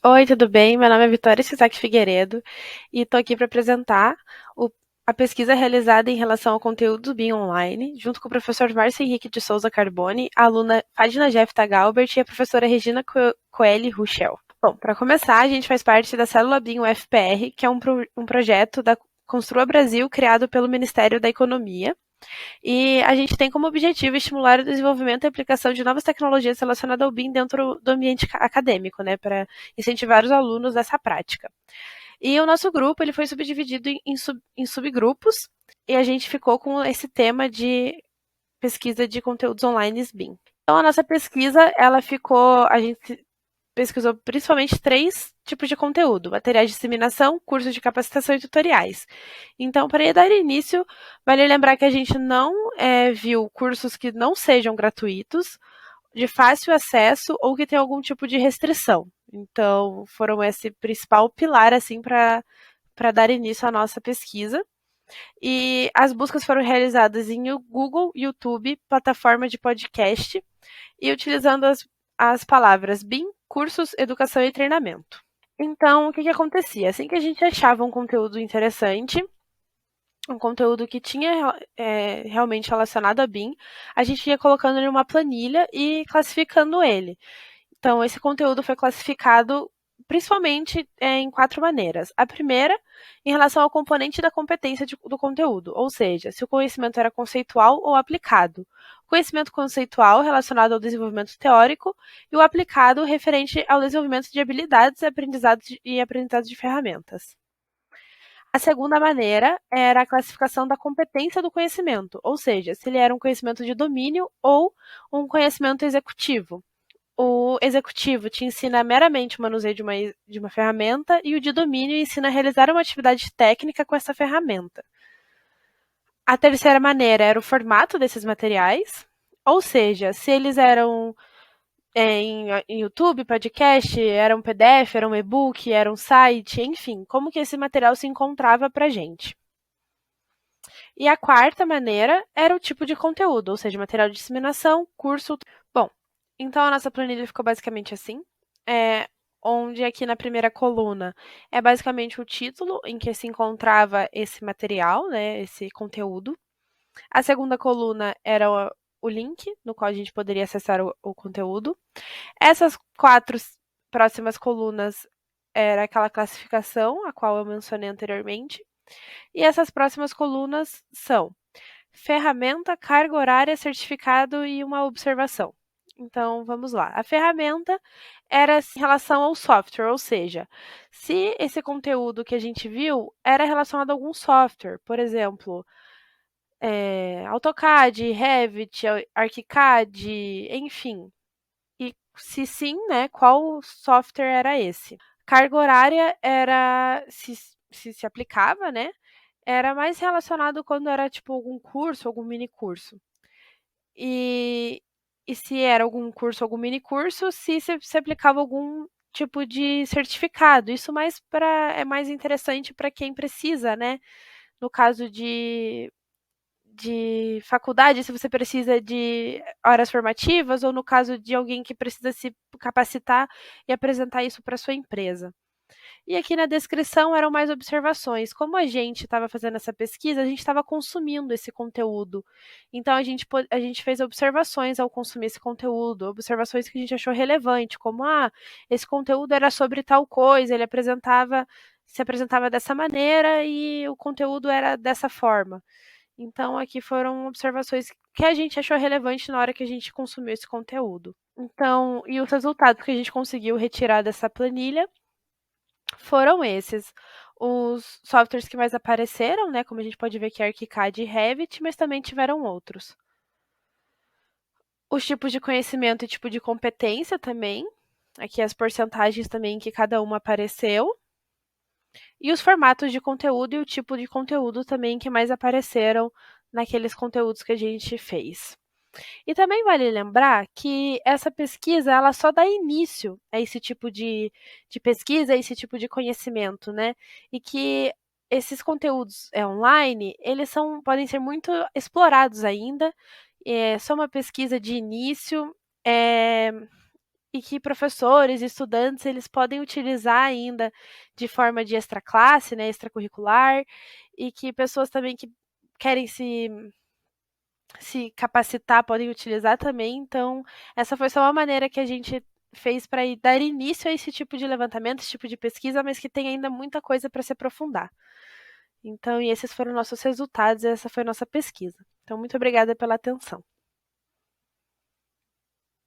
Oi, tudo bem? Meu nome é Vitória Isaac Figueiredo e estou aqui para apresentar o- a pesquisa realizada em relação ao conteúdo do BIM Online, junto com o professor Márcio Henrique de Souza Carboni, a aluna Fadina Jefta Galbert e a professora Regina Coelho Ruchel. Bom, para começar, a gente faz parte da Célula BIM UFPR, que é um projeto da Construa Brasil criado pelo Ministério da Economia. E a gente tem como objetivo estimular o desenvolvimento e aplicação de novas tecnologias relacionadas ao BIM dentro do ambiente acadêmico, né, para incentivar os alunos nessa prática. E o nosso grupo ele foi subdividido em subgrupos e a gente ficou com esse tema de pesquisa de conteúdos online BIM. Então a nossa pesquisa, a gente pesquisou principalmente três tipos de conteúdo: materiais de disseminação, cursos de capacitação e tutoriais. Então, para dar início, vale lembrar que a gente não viu cursos que não sejam gratuitos, de fácil acesso ou que tenham algum tipo de restrição. Então, foram esse principal pilar assim para dar início à nossa pesquisa. E as buscas foram realizadas em Google, YouTube, plataforma de podcast e utilizando as palavras BIM, cursos, educação e treinamento. Então, o que acontecia? Assim que a gente achava um conteúdo interessante, um conteúdo que tinha realmente relacionado a BIM, a gente ia colocando ele em uma planilha e classificando ele. Então, esse conteúdo foi classificado principalmente em quatro maneiras. A primeira, em relação ao componente da competência do conteúdo, ou seja, se o conhecimento era conceitual ou aplicado. O conhecimento conceitual relacionado ao desenvolvimento teórico e o aplicado referente ao desenvolvimento de habilidades e aprendizado de ferramentas. A segunda maneira era a classificação da competência do conhecimento, ou seja, se ele era um conhecimento de domínio ou um conhecimento executivo. O executivo te ensina meramente o manuseio de uma ferramenta e o de domínio ensina a realizar uma atividade técnica com essa ferramenta. A terceira maneira era o formato desses materiais, ou seja, se eles eram em YouTube, podcast, era um PDF, era um e-book, era um site, enfim, como que esse material se encontrava para gente. E a quarta maneira era o tipo de conteúdo, ou seja, material de disseminação, curso. Bom, então a nossa planilha ficou basicamente assim, onde aqui na primeira coluna é basicamente o título em que se encontrava esse material, né, esse conteúdo. A segunda coluna era o link no qual a gente poderia acessar o conteúdo. Essas quatro próximas colunas era aquela classificação a qual eu mencionei anteriormente. E essas próximas colunas são ferramenta, carga horária, certificado e uma observação. Então, vamos lá. A ferramenta era em relação ao software, ou seja, se esse conteúdo que a gente viu era relacionado a algum software, por exemplo, AutoCAD, Revit, ArchiCAD, enfim. E se sim, né, qual software era esse? Carga horária era se aplicava, né? Era mais relacionado quando era tipo algum curso, algum mini curso. E, e se era algum curso, algum mini curso, se aplicava algum tipo de certificado. Isso é mais interessante para quem precisa, né? No caso de faculdade, se você precisa de horas formativas, ou no caso de alguém que precisa se capacitar e apresentar isso para sua empresa. E aqui na descrição eram mais observações. Como a gente estava fazendo essa pesquisa, a gente estava consumindo esse conteúdo. Então a gente fez observações ao consumir esse conteúdo, observações que a gente achou relevante, como esse conteúdo era sobre tal coisa, se apresentava dessa maneira e o conteúdo era dessa forma. Então aqui foram observações que a gente achou relevante na hora que a gente consumiu esse conteúdo. Então, e os resultados que a gente conseguiu retirar dessa planilha foram esses. Os softwares que mais apareceram, né, como a gente pode ver aqui, ArchiCAD e Revit, mas também tiveram outros. Os tipos de conhecimento e tipo de competência também. Aqui as porcentagens também que cada uma apareceu. E os formatos de conteúdo e o tipo de conteúdo também que mais apareceram naqueles conteúdos que a gente fez. E também vale lembrar que essa pesquisa ela só dá início a esse tipo de pesquisa, a esse tipo de conhecimento, né? E que esses conteúdos online, podem ser muito explorados ainda. É só uma pesquisa de início. É, e que professores e estudantes eles podem utilizar ainda de forma de extra classe, né, extracurricular, e que pessoas também que querem se capacitar podem utilizar também. Então, essa foi só uma maneira que a gente fez para dar início a esse tipo de levantamento, esse tipo de pesquisa, mas que tem ainda muita coisa para se aprofundar. Então, e esses foram nossos resultados, essa foi a nossa pesquisa. Então, muito obrigada pela atenção.